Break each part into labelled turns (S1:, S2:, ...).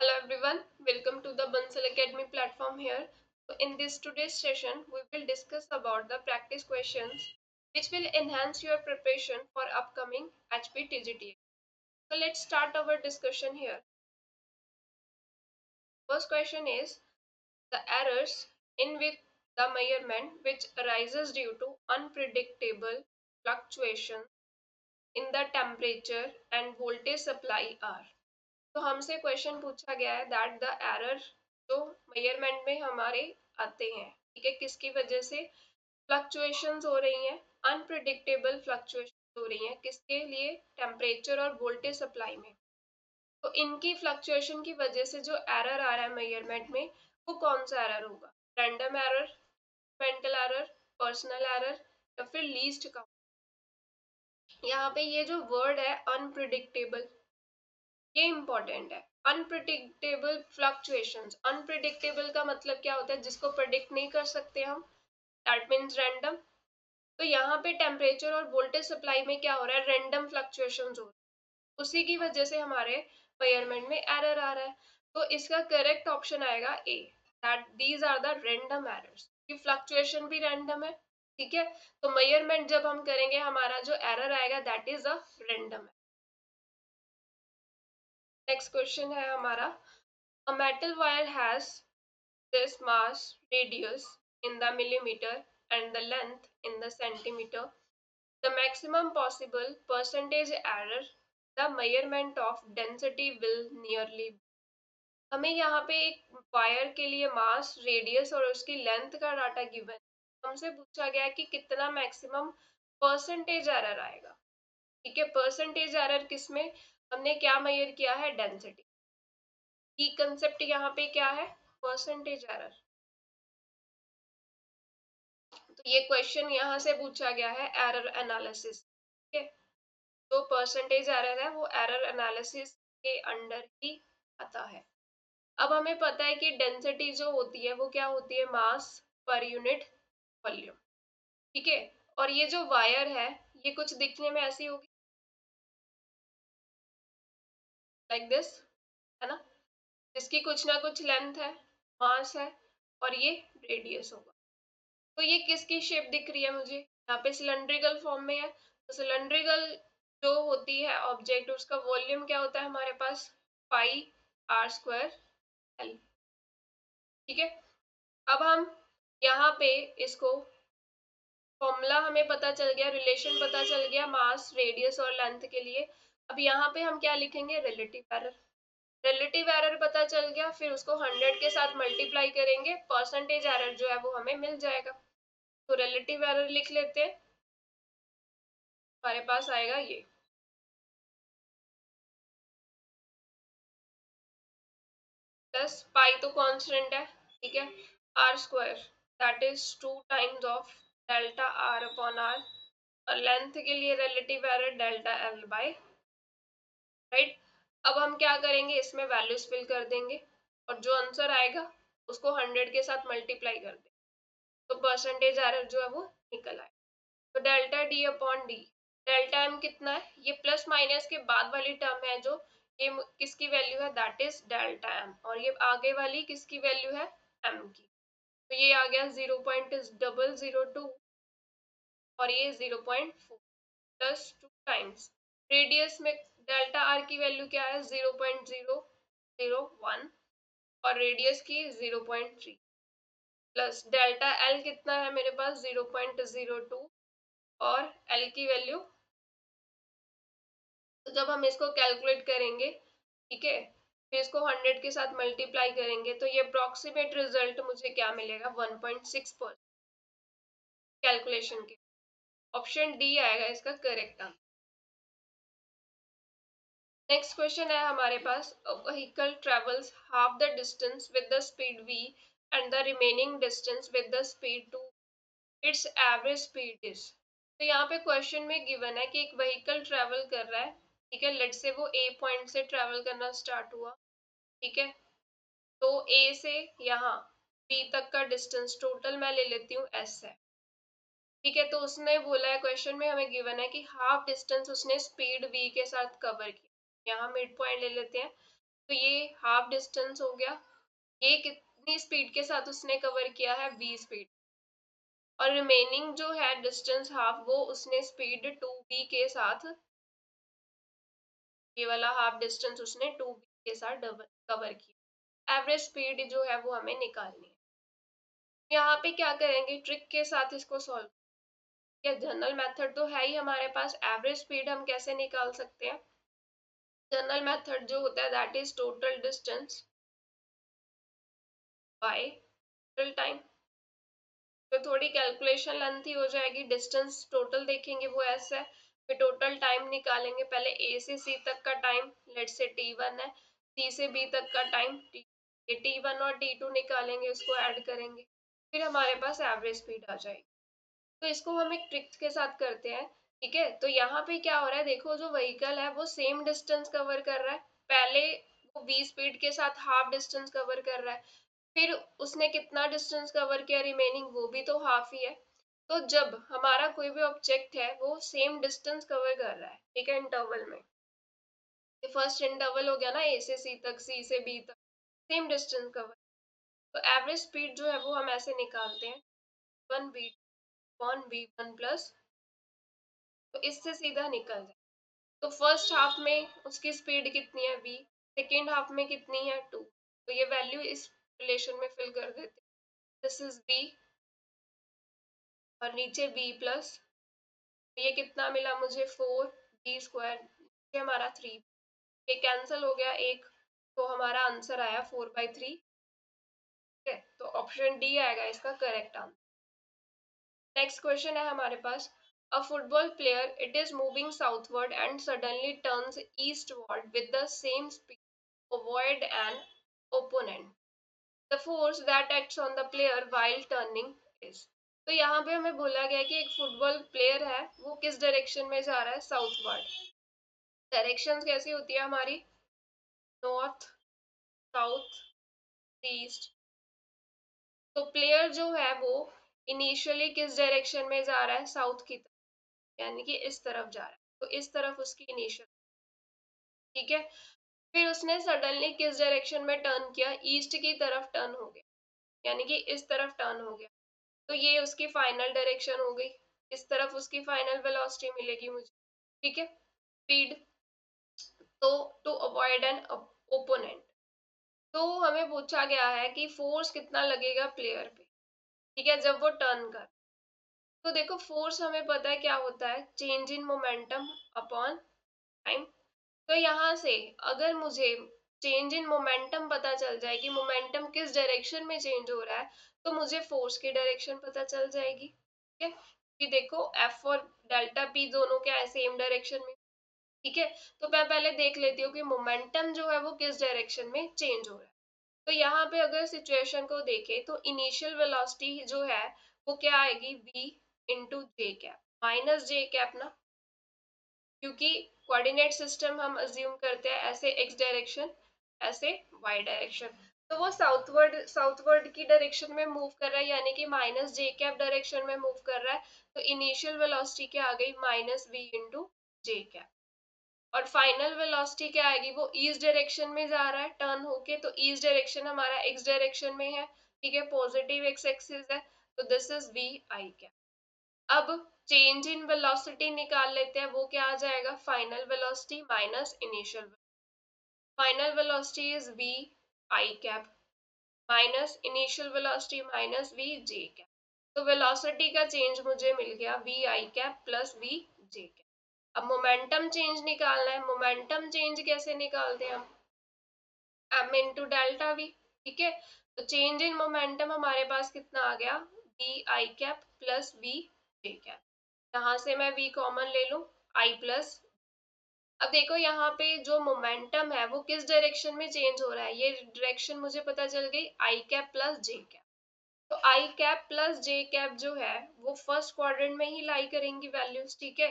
S1: Hello everyone, welcome to the Bansal Academy platform here. So in this today's session, we will discuss about the practice questions which will enhance your preparation for upcoming HPTGT. So let's start our discussion here. First question is the errors in which the measurement which arises due to unpredictable fluctuations in the temperature and voltage supply are. तो हमसे question पूछा गया है that the error जो measurement में हमारे आते हैं, ठीक है, किसकी वजह से फ्लक्चुएशंस हो रही हैं, अनप्रिडिक्टेबल फ्लक्चुएशंस हो रही हैं, किसके लिए, टेम्परेचर और वोल्टेज सप्लाई में। तो इनकी फ्लक्चुएशन की वजह से जो एरर आ रहा है मेजरमेंट में, वो कौन सा एरर होगा? Random error, mental error, personal error या फिर लीस्ट काउंट। यहाँ पे ये जो वर्ड है अनप्रिडिक्टेबल, ये इंपॉर्टेंट है। अनप्रिडिक्टेबल फ्लक्चुएशंस, अनप्रिडिक्टेबल का मतलब क्या होता है? जिसको प्रिडिक्ट नहीं कर सकते हम, दैट मीन्स रैंडम। तो यहाँ पे टेम्परेचर और वोल्टेज सप्लाई में क्या हो रहा है? रैंडम फ्लक्चुएशंस हो रही है, उसी की वजह से हमारे मेजरमेंट में एरर आ रहा है। तो इसका करेक्ट ऑप्शन आएगा A, that these are the random errors. कि फ्लक्चुएशन भी रैंडम है, ठीक है, तो मेजरमेंट जब हम करेंगे हमारा जो एरर आएगा that is a random. Next question है हमारा, a metal wire has this mass radius in the millimeter and the length in the centimeter. The maximum possible percentage error, the measurement of density will nearly। हमें यहाँ पे एक wire के लिए मास, radius और उसकी लेंथ का डाटा गिवन, हमसे पूछा गया है कि कितना मैक्सिमम परसेंटेज एरर आएगा, ठीक है। परसेंटेज एरर किसमें? हमने क्या मेजर किया है? डेंसिटी। की कंसेप्ट यहाँ पे क्या है? Percentage error. तो ये क्वेश्चन यहाँ से पूछा गया है एरर एनालिसिस, ठीक है। तो परसेंटेज एरर है वो एरर एनालिसिस के अंडर ही आता है। अब हमें पता है कि डेंसिटी जो होती है वो क्या होती है? मास पर यूनिट वॉल्यूम, ठीक है। और ये जो वायर है ये कुछ दिखने में ऐसी होगी, लाइक दिस, है ना, जिसकी कुछ ना कुछ लेंथ है, मास है और ये रेडियस होगा। तो ये किसकी शेप दिख रही है मुझे? यहाँ पे सिलेंड्रिकल फॉर्म में है। तो सिलेंड्रिकल जो होती है ऑब्जेक्ट, उसका वॉल्यूम क्या होता है हमारे पास? पाई आर स्क्वायर एल, ठीक है। अब हम यहाँ पे इसको फॉर्मूला हमें पता चल गया, रिलेशन पता चल गया मास, रेडियस और लेंथ के लिए। अब यहाँ पे हम क्या लिखेंगे? Relative error. रिलेटिव एरर पता चल गया, फिर उसको 100 के साथ मल्टीप्लाई करेंगे, परसेंटेज एरर जो है वो हमें मिल जाएगा। तो रिलेटिव एरर लिख लेते हैं, हमारे पास आएगा ये प्लस पाई तो कांस्टेंट है, ठीक है, R square that is 2 times of delta R upon R, और लेंथ के लिए relative error delta L by, right. अब हम क्या करेंगे? इसमें वैल्यूज फिल कर देंगे और जो आंसर आएगा उसको 100 के साथ मल्टीप्लाई कर देंगे, तो परसेंटेज एरर जो है वो निकल आए। तो delta D upon D, delta M कितना है? ये प्लस माइनस के बाद वाली टर्म है जो, ये किसकी वैल्यू है? दैट इज डेल्टा एम, और ये आगे वाली किसकी वैल्यू है? एम की। तो ये आ गया 0.002 और ये 0.4 प्लस 2 टाइम्स रेडियस में डेल्टा आर की वैल्यू क्या है? 0.001 और रेडियस की 0.3 प्लस डेल्टा एल कितना है मेरे पास? 0.02 और एल की वैल्यू। तो जब हम इसको कैलकुलेट करेंगे, ठीक है, फिर इसको 100 के साथ मल्टीप्लाई करेंगे, तो ये अप्रोक्सीमेट रिजल्ट मुझे क्या मिलेगा? 1.6% कैलकुलेशन के। ऑप्शन डी आएगा इसका करेक्ट आंसर। नेक्स्ट क्वेश्चन है हमारे पास, a vehicle travels half the distance with the speed v and the remaining distance with the speed 2, its average speed is. तो यहाँ पे क्वेश्चन में गिवन है कि एक व्हीकल ट्रेवल कर रहा है, ठीक है, लेट से वो ए पॉइंट से ट्रेवल करना स्टार्ट हुआ, ठीक है। तो ए से यहाँ बी तक का डिस्टेंस टोटल मैं ले लेती हूँ एस है, ठीक है। तो उसने बोला है, क्वेश्चन में हमें गिवन है कि हाफ डिस्टेंस उसने स्पीड वी के साथ कवर किया। यहाँ मिड पॉइंट ले लेते हैं, तो ये हाफ डिस्टेंस हो गया। ये कितनी स्पीड के साथ उसने कवर किया है, v स्पीड, और रिमेनिंग जो है डिस्टेंस हाफ, वो उसने स्पीड 2v के साथ, ये वाला हाफ डिस्टेंस उसने 2v के साथ डबल कवर किया। एवरेज स्पीड जो है वो हमें निकालनी है। यहाँ पे क्या करेंगे, ट्रिक के साथ इसको सॉल्व। या जनरल मेथड तो है ही हमारे पास, एवरेज स्पीड हम कैसे निकाल सकते हैं। जनरल मेथड जो होता है that is total distance by total time. तो थोड़ी कैलकुलेशन लेंथी हो जाएगी, डिस्टेंस टोटल देखेंगे वो ऐसा है, फिर टोटल टाइम निकालेंगे, पहले ए से सी तक का टाइम, लेट से t1 है, सी से बी तक का टाइम t, ये t1 और t2 निकालेंगे, उसको ऐड करेंगे, फिर हमारे पास एवरेज स्पीड आ जाएगी। तो इसको हम एक ट्रिक के साथ करते हैं, ठीक है। तो यहाँ पे क्या हो रहा है, देखो जो व्हीकल है वो सेम डिस्टेंस कवर कर रहा है, पहले वो v स्पीड के साथ हाफ डिस्टेंस कवर कर रहा है, फिर उसने कितना डिस्टेंस कवर किया रिमेनिंग, वो भी तो हाफ ही है। तो जब हमारा कोई भी ऑब्जेक्ट है वो सेम डिस्टेंस कवर कर रहा है, ठीक है, इंटरवल में, फर्स्ट इंटरवल हो गया ना ए से सी तक, सी से बी तक, सेम डिस्टेंस कवर, तो एवरेज स्पीड जो है वो हम ऐसे निकालते हैं, one B one B one plus, तो इससे सीधा निकल जाए। तो फर्स्ट हाफ में उसकी स्पीड कितनी है v, सेकेंड हाफ में कितनी है 2, तो ये वैल्यू इस रिलेशन में फिल कर देते हैं, दिस इज v, और नीचे v प्लस, ये कितना मिला मुझे 4v², ये हमारा 3, ये कैंसिल हो गया एक, तो हमारा आंसर आया 4/3, ठीक है। तो ऑप्शन डी आएगा इसका करेक्ट आंसर। नेक्स्ट क्वेश्चन है हमारे पास, a football player it is moving southward and suddenly turns eastward with the same speed avoid an opponent, the force that acts on the player while turning is. तो यहाँ पे हमें बोला गया कि एक फुटबॉल प्लेयर है वो किस डायरेक्शन में जा रहा है, साउथवर्ड। डायरेक्शंस कैसी होती है हमारी, नॉर्थ, साउथ, ईस्ट। तो प्लेयर जो है वो इनिशियली किस डायरेक्शन में जा रहा है, साउथ की तरफ, यानी कि इस तरफ जा रहा है, तो इस तरफ उसकी इनिशियल, ठीक है। फिर उसने सडनली किस डायरेक्शन में टर्न किया, ईस्ट की तरफ टर्न हो गया, यानी कि इस तरफ टर्न हो गया, तो ये उसकी फाइनल डायरेक्शन हो गई, इस तरफ उसकी फाइनल वेलोसिटी मिलेगी मुझे, ठीक है, स्पीड। तो टू अवॉइड एन ओपोनेंट, तो हमें पूछा गया है कि फोर्स कितना लगेगा प्लेयर पे, ठीक है, जब वो टर्न कर। तो देखो फोर्स हमें पता है क्या होता है, change in momentum upon time. तो यहाँ से अगर मुझे चेंज इन मोमेंटम पता चल जाए कि मोमेंटम किस डायरेक्शन में चेंज हो रहा है, तो मुझे फोर्स की डायरेक्शन पता चल जाएगी, ठीक है, कि देखो एफ और डेल्टा पी दोनों क्या है, सेम डायरेक्शन में, ठीक है। तो मैं पहले देख लेती हूँ कि मोमेंटम जो है वो किस डायरेक्शन में चेंज हो रहा है। तो यहाँ पे अगर सिचुएशन को देखें तो इनिशियल वेलोसिटी जो है वो क्या आएगी, v इंटू जे कैप, माइनस जे कैप ना, क्योंकि कोऑर्डिनेट सिस्टम हम अज्यूम करते हैं ऐसे x डायरेक्शन, ऐसे y डायरेक्शन, तो वो साउथवर्ड की डायरेक्शन में मूव कर रहा है, यानी कि माइनस जे कैप डायरेक्शन में मूव कर रहा है, तो इनिशियल वेलोसिटी क्या आ गई, माइनस v इंटू जे कैप, और फाइनल वेलोसिटी क्या आएगी, वो ईस्ट डायरेक्शन में जा रहा है टर्न होके, तो ईस्ट डायरेक्शन हमारा एक्स डायरेक्शन में है, ठीक है, पॉजिटिव एक्स एक्सिस है, तो this is V I cap. अब चेंज इन वेलोसिटी निकाल लेते हैं, वो क्या आ जाएगा, final velocity minus initial, final velocity is V I cap minus initial velocity minus V J cap, तो वेलोसिटी का चेंज मुझे मिल गया V I cap plus V J cap. अब मोमेंटम चेंज निकालना है, मोमेंटम चेंज कैसे निकालते हैं हम, m इंटू डेल्टा वी, ठीक है। तो चेंज इन मोमेंटम हमारे पास कितना आ गया, V I cap plus V J cap, यहाँ से मैं v कॉमन ले लूं, i प्लस। अब देखो यहाँ पे जो मोमेंटम है वो किस डायरेक्शन में चेंज हो रहा है, ये डायरेक्शन मुझे पता चल गई, आई कैप प्लस जे कैप। तो आई कैप प्लस जे कैप जो है वो फर्स्ट क्वाड्रेंट में ही लाई करेंगी वैल्यूज, ठीक है।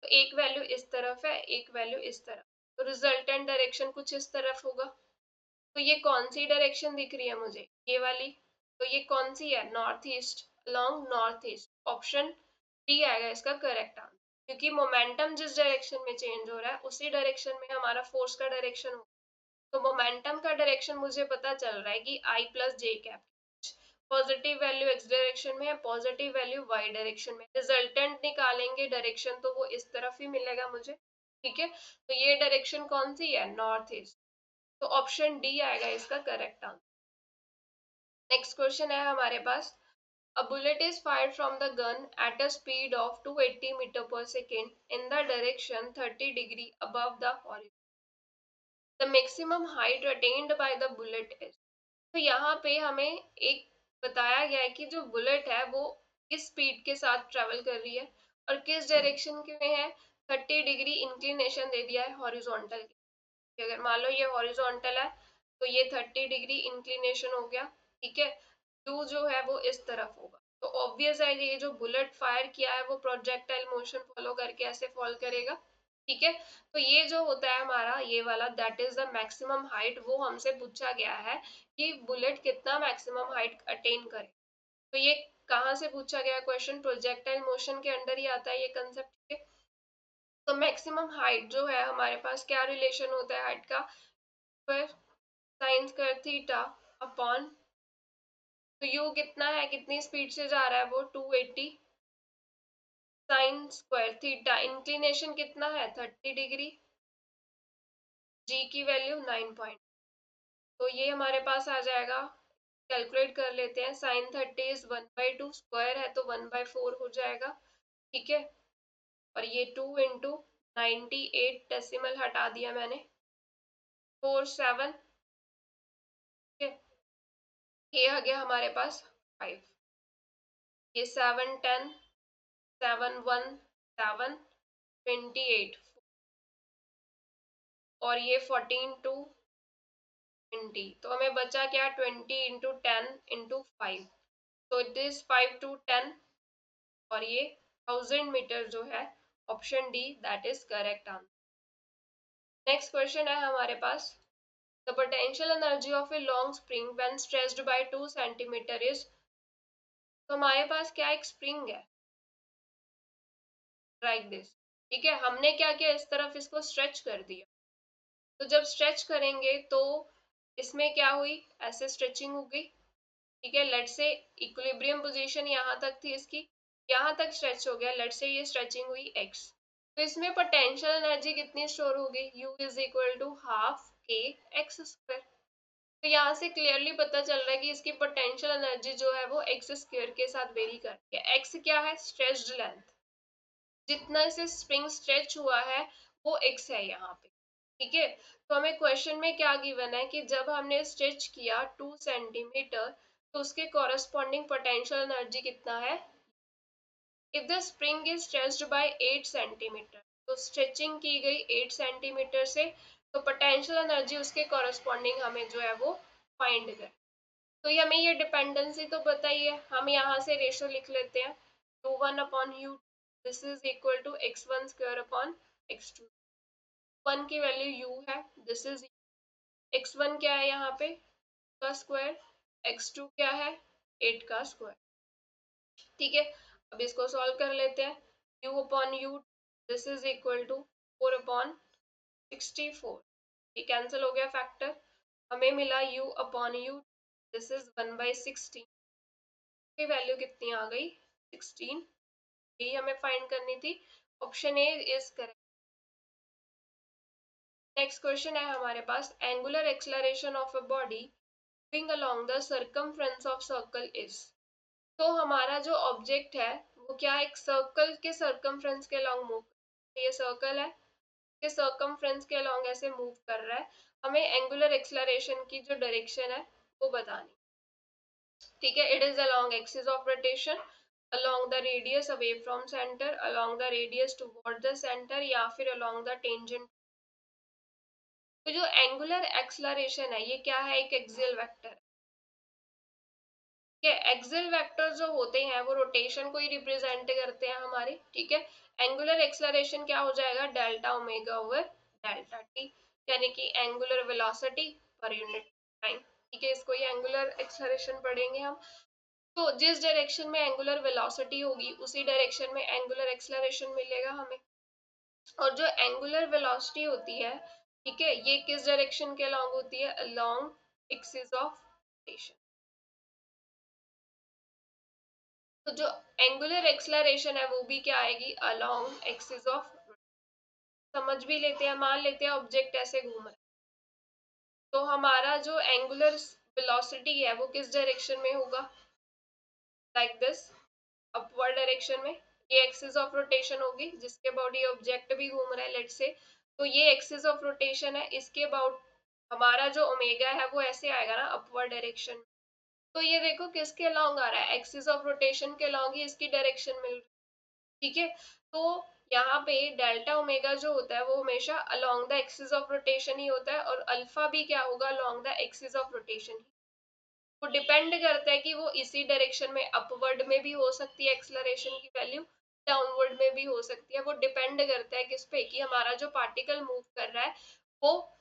S1: तो एक वैल्यू इस तरफ है, एक वैल्यू इस तरफ, तो रिजल्टेंट डायरेक्शन कुछ इस तरफ होगा। तो ये कौन सी डायरेक्शन दिख रही है मुझे, ये वाली, तो ये कौन सी है, north east, along north east, option D आएगा इसका करेक्ट आंसर, क्योंकि मोमेंटम जिस डायरेक्शन में चेंज हो रहा है उसी डायरेक्शन में हमारा फोर्स का डायरेक्शन होगा, तो मोमेंटम का डायरेक्शन मुझे पता चल रहा है कि I plus J cap, positive value x direction में है, पॉजिटिव वैल्यू वाई डायरेक्शन में। रिजल्टेंट निकालेंगे डायरेक्शन तो वो इस तरफ ही मिलेगा मुझे, ठीक है। तो ये डायरेक्शन कौन सी है, नॉर्थ ईस्ट, तो ऑप्शन डी आएगा इसका करेक्ट आंसर। नेक्स्ट क्वेश्चन है हमारे पास, a bullet is fired from the gun at a speed of 280 meter per second in the direction 30 degree above the horizon. The maximum height attained by the bullet is, तो यहाँ पे हमें एक बताया गया है कि जो बुलेट है वो किस स्पीड के साथ ट्रेवल कर रही है और किस डायरेक्शन में है, 30 डिग्री इंक्लिनेशन दे दिया है हॉरिजॉन्टल की। अगर मान लो ये हॉरिजॉन्टल है तो ये 30 डिग्री इंक्लिनेशन हो गया, ठीक है। यू जो है वो इस तरफ होगा, तो ऑब्वियस है ये जो बुलेट फायर किया है वो प्रोजेक्टाइल मोशन फॉलो करके ऐसे फॉल करेगा, ठीक है। तो ये जो होता है हमारा ये वाला, that is the maximum height, वो हमसे पूछा गया है कि बुलेट कितना मैक्सिमम हाइट अटेन करे। तो ये कहाँ से पूछा गया क्वेश्चन, प्रोजेक्टाइल मोशन के अंडर ही आता है ये कंसेप्ट, ठीक है। तो मैक्सिमम हाइट जो है हमारे पास क्या रिलेशन होता है हाइट का, साइन स्क्वायर थीटा अपॉन, तो यू कितना है, कितनी स्पीड से जा रहा है वो 280 साइन स्क्वायर थीटा, इंक्लिनेशन कितना है 30 डिग्री, जी की वैल्यू 9 पॉइंट, तो ये हमारे पास आ जाएगा, कैलकुलेट कर लेते हैं, साइन 30 इज 1/2, स्क्वायर है तो 1/4 हो जाएगा, ठीक है। और ये 2 इंटू 98 डेसिमल हटा दिया मैंने, 47, ठीक है। ये आ गया हमारे पास 5, ये 7 10 7 1 7 28, और ये 14 2 20, तो हमें बचा क्या, 20 इंटू 10 इंटू 5, तो इट इज 5 to 10, और ये 1000 मीटर जो है, option D that is correct answer. Next question है हमारे पास, the potential energy of a long spring when stretched by 2 centimetre is, तो हमारे पास क्या एक स्प्रिंग है लाइक दिस, ठीक है। हमने क्या किया, इस तरफ इसको स्ट्रेच कर दिया, तो जब स्ट्रेच करेंगे तो इसमें क्या हुई, ऐसे स्ट्रेचिंग हो गई, ठीक है। लेट से इक्विलिब्रियम पोजीशन यहाँ तक थी इसकी, यहाँ तक स्ट्रेच हो गया, लेट से ये स्ट्रेचिंग हुई x, तो इसमें पोटेंशियल एनर्जी कितनी स्टोर होगी, u is equal to half k X square. तो यहाँ से क्लियरली पता चल रहा है कि इसकी पोटेंशियल एनर्जी जो है वो एक्स स्क्वायर के साथ वेरी करती है। एक्स क्या है, स्ट्रेच्ड लेंथ, जितना से स्प्रिंग स्ट्रेच हुआ है वो एक्स है यहाँ पे, ठीक है। तो हमें क्वेश्चन में क्या गिवन है कि जब हमने स्ट्रेच किया 2 सेंटीमीटर तो उसके कॉरेस्पॉन्डिंग पोटेंशियल एनर्जी कितना है, if the spring is stretched by 8 centimetre, तो स्ट्रेचिंग की गई 8 सेंटीमीटर से, तो पोटेंशियल एनर्जी उसके कॉरेस्पॉन्डिंग हमें जो है वो फाइंड कर, तो ये हमें ये डिपेंडेंसी तो पता ही है, हम यहाँ से रेशो लिख लेते हैं, u1 upon u, this is equal to x1 square upon x2, 1 की वैल्यू u है, दिस इज x1 क्या है यहाँ पे का स्क्वायर, x2 क्या है 8 का स्क्वायर, ठीक है। अब इसको सॉल्व कर लेते हैं, u upon u, this is equal to 4 upon 64, ये कैंसिल हो गया फैक्टर, हमें मिला u upon u, this is 1/16, की वैल्यू कितनी आ गई 16, यही हमें फाइंड करनी थी, option A is correct. Next question है हमारे पास, angular acceleration of a body moving along the circumference of circle is, तो हमारा जो ऑब्जेक्ट है वो क्या एक सर्कल के सर्कमफ्रेंस के अलोंग मूव, ये सर्कल है, ये सर्कमफ्रेंस के अलोंग ऐसे मूव कर रहा है, हमें एंगुलर एक्सेलरेशन की जो डायरेक्शन है वो बतानी, ठीक है। It is along axis of rotation, along the radius away from center, along the radius toward the center, या फिर along the tangent। तो जो एंगुलर एक्सलरेशन है ये क्या है, एक एक्सियल वेक्टर है, एक्सियल वेक्टर जो होते हैं वो रोटेशन को ही रिप्रेजेंट करते हैं हमारे, ठीक है। एंगुलर एक्सलरेशन क्या हो जाएगा, delta omega over delta T, यानी कि angular velocity per unit time, ठीक है। इसको ये एंगुलर एक्सलरेशन पढ़ेंगे हम, तो जिस डायरेक्शन में एंगुलर वेलोसिटी होगी उसी डायरेक्शन में एंगुलर एक्सेलरेशन मिलेगा हमें, और जो एंगुलर वेलोसिटी होती है ठीक है, ये किस डायरेक्शन के अलॉन्ग होती है, अलॉन्ग एक्सिस ऑफ रोटेशन। तो जो एंगुलर एक्सलरेशन है वो भी क्या आएगी, अलॉन्ग एक्सिस ऑफ। समझ भी लेते हैं, मान लेते हैं ऑब्जेक्ट ऐसे घूम रहा है, तो हमारा जो एंगुलर वेलोसिटी है वो किस डायरेक्शन में होगा, लाइक दिस, अपवर्ड डायरेक्शन में। ये एक्सिस ऑफ रोटेशन होगी जिसके अबाउट ये ऑब्जेक्ट भी घूम रहा है, लेट्स से। तो ये एक्सिस ऑफ रोटेशन है, इसके अबाउट हमारा जो ओमेगा है वो ऐसे आएगा ना, अपवर्ड डायरेक्शन। तो ये देखो किसके अलॉन्ग आ रहा है, एक्सिस ऑफ रोटेशन के अलॉन्ग ही इसकी डायरेक्शन मिल रही है। ठीक है, तो यहाँ पे डेल्टा ओमेगा जो होता है वो हमेशा along the axis of rotation ही होता है, और अल्फा भी क्या होगा, along the axis of rotation ही। वो डिपेंड करता है कि वो इसी डायरेक्शन में, अपवर्ड में भी हो सकती है एक्सलरेशन की वैल्यू, डाउनवर्ड में भी हो सकती है। वो डिपेंड करता है किस पे, कि हमारा जो पार्टिकल मूव कर रहा है वो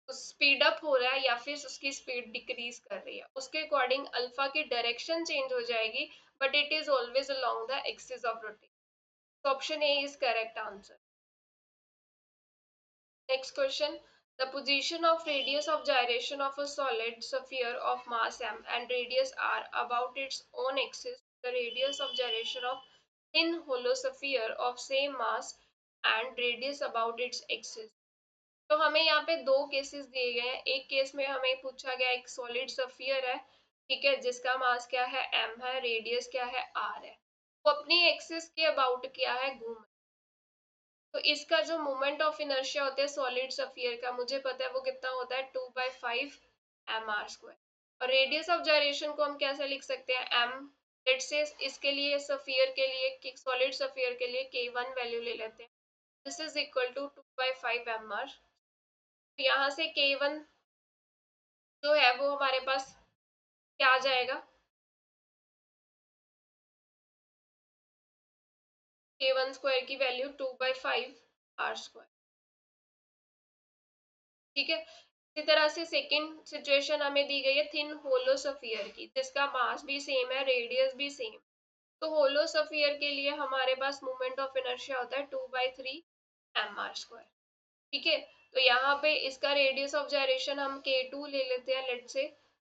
S1: स्पीड अप हो रहा है या फिर उसकी स्पीड डिक्रीज कर रही है, उसके अकॉर्डिंग अल्फा की डायरेक्शन चेंज हो जाएगी, but it is always along the axis of rotation. So option A is correct answer. Next question. The position of radius of gyration of a solid sphere of mass m and radius r about its own axis. The radius of gyration of thin hollow sphere of same mass and radius about its axis. तो हमें यहाँ पे दो cases दिए गए हैं। एक case में हमें पूछा गया एक सॉलिड स्फीयर है, ठीक है, जिसका मास क्या है, m है, रेडियस क्या है, r है। वो अपनी एक्सिस के अबाउट क्या है, घूम। तो इसका जो मोमेंट ऑफ इनर्शिया होता है सॉलिड स्फीयर का, मुझे पता है वो कितना होता है, 2/5 mr²। और रेडियस ऑफ जायरेशन को हम कैसे लिख सकते हैं, m। लेट्स से इसके लिए स्फीयर के लिए, सॉलिड स्फीयर के लिए k1 वैल्यू ले लेते हैं, this is equal to 2/5 mr। तो यहाँ से k1 जो है वो हमारे पास क्या आ जाएगा, k1² की वैल्यू 2/5 r²। ठीक है, इसी तरह से सेकंड सिचुएशन हमें दी गई है थिन होलो स्फीयर की, जिसका मास भी सेम है, रेडियस भी सेम। तो होलो स्फीयर के लिए हमारे पास मोमेंट ऑफ इनर्शिया होता है 2/3 mr²। ठीक है, तो यहाँ पे इसका रेडियस ऑफ जायरेशन हम k2 ले लेते हैं, लेट से।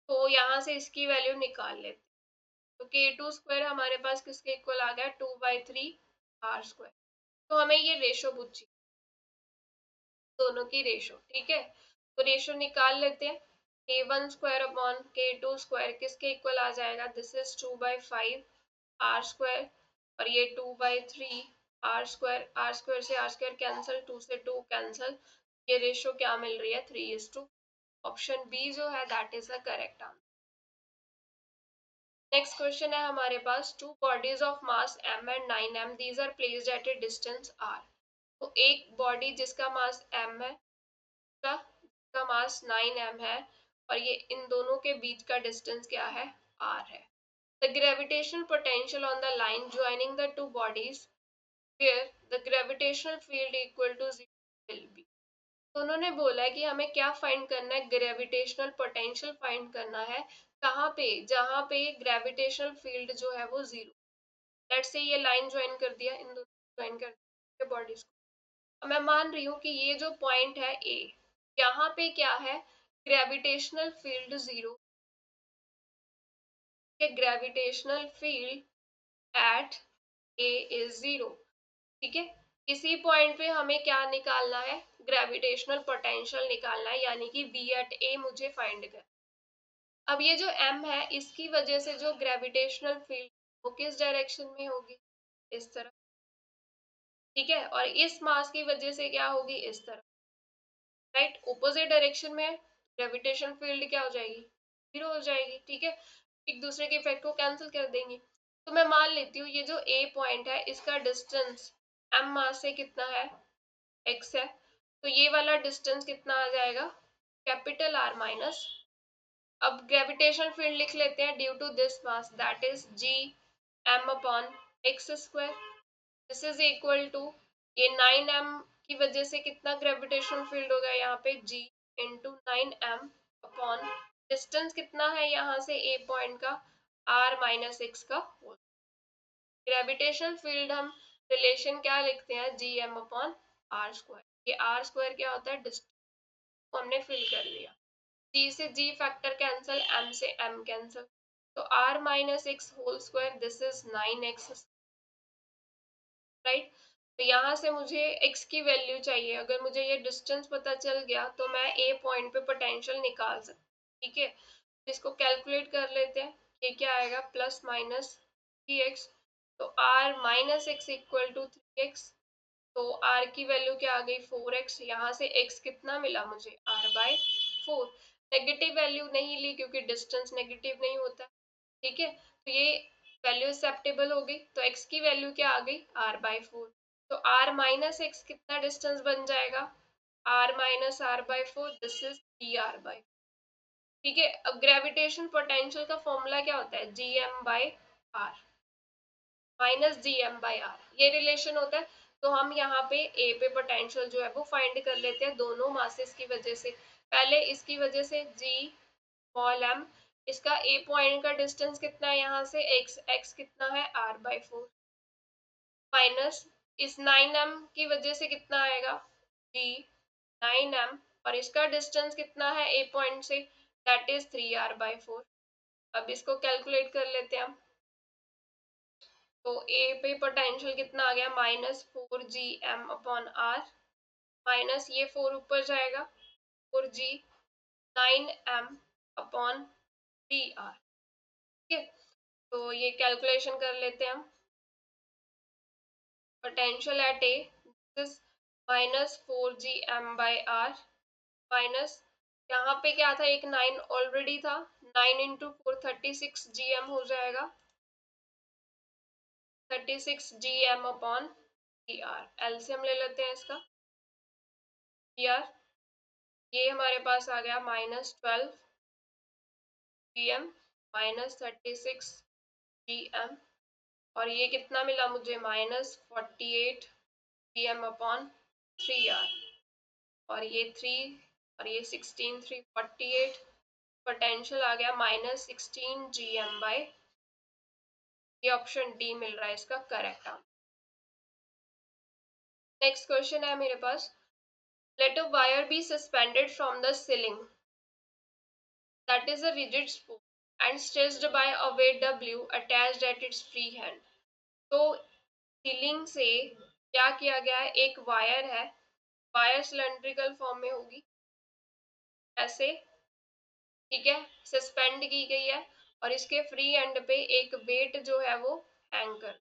S1: तो यहाँ से इसकी वैल्यू निकाल लेते हैं, तो k2² हमारे पास किसके इक्वल आ गया, 2/3 r²। तो हमें ये रेशो पूछी, दोनों की रेशो। ठीक है, तो रेशो निकाल लेते हैं, k1² अपॉन k2² किसके इक्वल आ जाएगा, दिस इज 2/5 r², और ये 2/3 r²। r² से r² कैंसिल, 2 से 2 कैंसिल, ये रेशो क्या मिल रही है, 3:2। ऑप्शन बी जो है that is the correct answer. Next question है हमारे पास, two bodies of mass m and 9m, these are placed at a distance r। तो एक बॉडी जिसका मास m है, का मास 9m है, और ये इन दोनों के बीच का डिस्टेंस क्या है, r है। The gravitational potential on the line joining the two bodies where the gravitational field equal to 0 will be। तो उन्होंने बोला है कि हमें क्या फाइंड करना है, ग्रेविटेशनल पोटेंशियल फाइंड करना है। कहाँ पे, जहाँ पे ग्रेविटेशनल फील्ड जो है वो 0। लेट्स से ये लाइन ज्वाइन कर दिया, इन दोनों ज्वाइन कर दिया बॉडीज को। मैं मान रही हूँ कि ये जो पॉइंट है ए, यहाँ पे क्या है, gravitational field 0, gravitational field at A is 0। ठीक है, इसी पॉइंट पे हमें क्या निकालना है, ग्रेविटेशनल पोटेंशियल निकालना है, यानी कि V एट ए मुझे फाइंड कर। अब ये जो M है, इसकी वजह से जो ग्रेविटेशनल फील्ड वो किस डायरेक्शन में होगी, इस तरफ। ठीक है, और इस मास की वजह से क्या होगी, इस तरफ, राइट, ऑपोजिट डायरेक्शन में। ग्रेविटेशन फील्ड क्या हो जाएगी, 0 हो जाएगी। ठीक है, एक दूसरे के इफेक्ट को कैंसिल कर देंगे। तो मैं मान लेती हूँ ये जो ए पॉइंट है, इसका डिस्टेंस m मास से कितना है, x है। तो ये वाला डिस्टेंस कितना आ जाएगा, कैपिटल R माइनस। अब ग्रेविटेशनल फील्ड लिख लेते हैं, due to this mass that is g m upon x²। This is equal to, ये 9m की वजह से कितना ग्रेविटेशनल फील्ड होगा यहाँ पे, g into 9m upon distance कितना है यहाँ से ए पॉइंट का, r माइनस x का होल। ग्रेविटेशनल फील्ड हम रिलेशन क्या लिखते हैं, जी एम अपॉन r²। ये r² क्या होता है, डिस्टेंस। उसको हमने फिल कर लिया। G से G फैक्टर कैंसिल, M से M कैंसिल, तो R minus X whole square, this is 9x, right. तो यहाँ से मुझे x की वैल्यू चाहिए। अगर मुझे ये डिस्टेंस पता चल गया तो मैं A पॉइंट पे पोटेंशियल निकाल सकती, ठीक है। इसको कैलकुलेट कर लेते हैं। ये क्या आएगा, प्लस माइनस 3x, तो R minus X equal to 3x, तो r की वैल्यू क्या आ गई, 4x। यहाँ से x कितना मिला मुझे, r/4। नेगेटिव वैल्यू नहीं ली क्योंकि डिस्टेंस नेगेटिव नहीं होता, ठीक है। तो ये वैल्यू एक्सेप्टेबल हो गई, तो x की वैल्यू क्या आ गई, r/4। तो r माइनस एक्स कितना डिस्टेंस बन जाएगा, r minus r/4, this is 3r/4, ठीक है। अब ग्रेविटेशन पोटेंशियल का फॉर्मूला क्या होता है, gm/r माइनस gm/r, ये रिलेशन होता है। तो हम यहाँ पे A पे पोटेंशियल जो है वो फाइंड कर लेते हैं दोनों मासेस की वजह से। पहले इसकी वजह से G स्मॉल m, इसका A पॉइंट का डिस्टेंस कितना है यहाँ से, x कितना है, r/4, माइनस इस 9m की वजह से कितना आएगा, G 9m, और इसका डिस्टेंस कितना है A पॉइंट से, दैट इज 3r/4। अब इसको कैलकुलेट कर लेते हैं हम। तो ए पे पोटेंशियल कितना आ गया, -4gm/r, माइनस ये 4 ऊपर जाएगा, 4g 9m/3r, ठीक है। तो ये कैलकुलेशन कर लेते हैं हम। Potential at A this -4gm/r, minus यहाँ पे क्या था, एक 9 ऑलरेडी था, 9 इंटू 4 36gm हो जाएगा, 36gm/3r। एलसीएम ले लेते हैं इसका, आर ये हमारे पास आ गया -12 gm -36 gm, और ये कितना मिला मुझे, -48 gm/3r, और ये 3 और ये 16, 348, पोटेंशियल आ गया -16 gm/, ये ऑप्शन डी मिल रहा है इसका करेक्ट आंसर। नेक्स्ट क्वेश्चन है मेरे पास, let a wire be suspended from the ceiling that is a rigid spool and stretched by a weight W attached at its free hand। तो ceiling से क्या किया गया है, एक वायर है, वायर सिलेंड्रिकल फॉर्म में होगी ऐसे, ठीक है, सस्पेंड की गई है, और इसके फ्री एंड पे एक वेट जो है वो हैंग कर।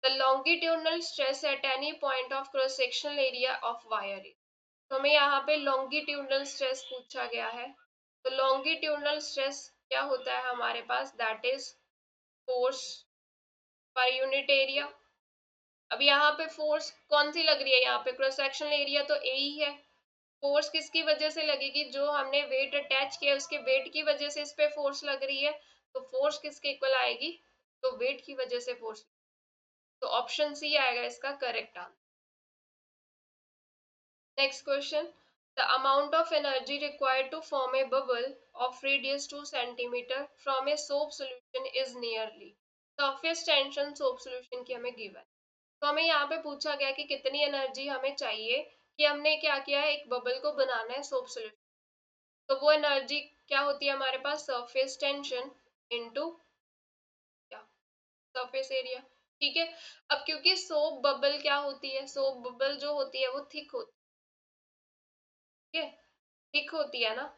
S1: The longitudinal stress at any point of cross sectional area of wire is. तो हमें यहाँ पे लॉन्गिट्यूडनल स्ट्रेस पूछा गया है। तो लॉन्गिट्यूडनल स्ट्रेस क्या होता है हमारे पास, that is force per unit area. अब यहाँ पे फोर्स कौन सी लग रही है, यहाँ पे क्रॉस सेक्शनल एरिया तो ए ही है। फोर्स किसकी वजह से लगेगी, जो हमने वेट अटैच किया उसके वेट की वजह से इस पे फोर्स लग रही है। तो फोर्स किसके इक्वल आएगी, तो वेट की वजह से फोर्स। तो ऑप्शन सी आएगा इसका correct answer. Next question, the amount of energy required to form a bubble of radius 2 cm from a soap solution is nearly. Surface tension soap solution की हमें गिवन। तो हमें यहाँ पे पूछा गया कि कितनी एनर्जी हमें चाहिए, कि हमने क्या किया है, एक बबल को बनाना है सोप सोल्यूशन। तो वो एनर्जी क्या होती है हमारे पास, सरफेस टेंशन इनटू क्या, सरफेस एरिया, ठीक है। अब क्योंकि सोप बबल क्या होती है, सोप बबल जो होती है वो थिक होती है, थिक होती है ना,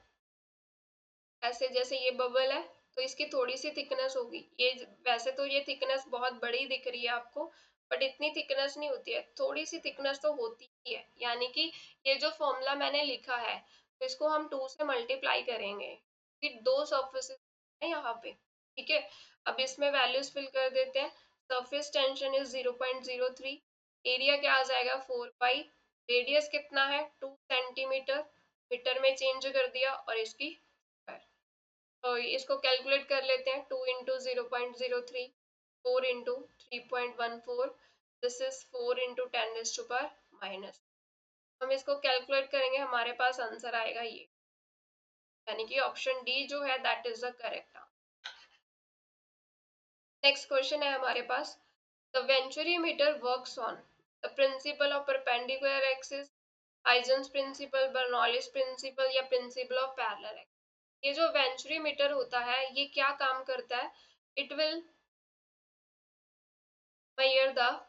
S1: ऐसे जैसे ये बबल है तो इसकी थोड़ी सी थिकनेस होगी, ये वैसे तो ये थिकनेस बहुत बड़ी दिख रही है आपको, बट इतनी थिकनेस नहीं होती है, थोड़ी सी थिकनेस तो होती ही है। यानी कि ये जो फॉर्मूला मैंने लिखा है तो इसको हम 2 से मल्टीप्लाई करेंगे, फिर दो सरफेसेस है यहाँ पे, ठीक है। अब इसमें वैल्यूज फिल कर देते हैं। सरफेस टेंशन इज 0.03, एरिया क्या आ जाएगा 4 पाई, रेडियस कितना है 2 सेंटीमीटर, मीटर में चेंज कर दिया, और इसकी तो इसको कैलकुलेट कर लेते हैं, 2 into 0.03, 4 into 3.14, this is 4 into 10⁻⁻। हम इसको कैलकुलेट करेंगे, हमारे पास आंसर आएगा ये, यानी कि ऑप्शन डी जो है that is the correct answer. Next question है हमारे पास, the venturimeter works on the principle of perpendicular axis Huygens principle, Bernoulli's principle या प्रिंसिपल ऑफ पैरेलल एक्शन। ये जो वेंचुरी मीटर होता है ये क्या काम करता है? It will measure the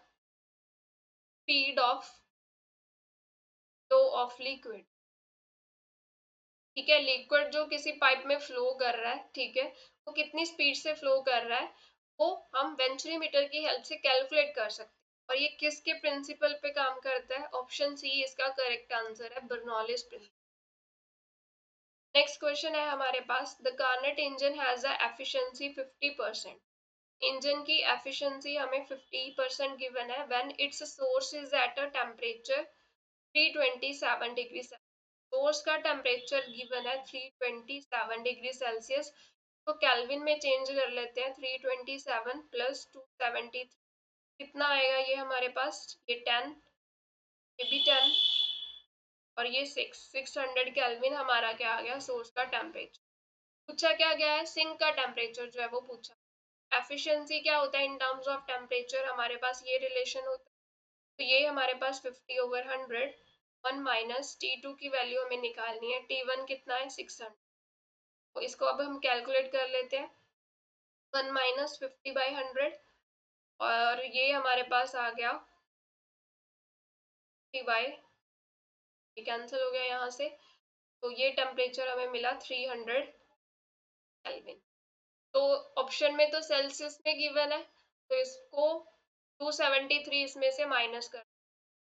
S1: speed of flow of liquid। ठीक है, लिक्विड जो किसी पाइप में फ्लो कर रहा है, ठीक है, वो कितनी स्पीड से फ्लो कर रहा है वो हम वेंचुरी मीटर की हेल्प से कैलकुलेट कर सकते हैं। और ये किसके प्रिंसिपल पे काम करता है? ऑप्शन सी इसका करेक्ट आंसर है, बर्नौलीज प्रिंसिपल। नेक्स्ट क्वेश्चन है हमारे पास, the Carnot engine has a efficiency 50%। Engine की एफिशिएंसी हमें 50% गिवन है when its source is at a temperature 327 degree. Source का टेम्परेचर गिवन है 327 डिग्री सेल्सियस, तो केल्विन में चेंज कर लेते हैं। 327 प्लस 273 कितना आएगा? ये हमारे पास ये 10, ये भी 10 और ये 600 केल्विन हमारा क्या आ गया? सोर्स का टेम्परेचर। पूछा क्या गया है? सिंक का टेम्परेचर जो है वो पूछा। एफिशिएंसी क्या होता है इन टर्म्स ऑफ टेम्परेचर? हमारे पास ये रिलेशन होता है, तो ये हमारे पास 50/100। 1 माइनस T2 की वैल्यू हमें निकालनी है। T1 कितना है? 600। तो इसको अब हम कैलकुलेट कर लेते हैं। 1 माइनस 50/100 और ये हमारे पास आ गया 50 बाई, कैंसिल हो गया यहाँ से, तो ये टेम्परेचर हमें मिला 300 केल्विन। तो ऑप्शन में तो सेल्सियस में गिवन है, तो इसको 273 इसमें से माइनस कर,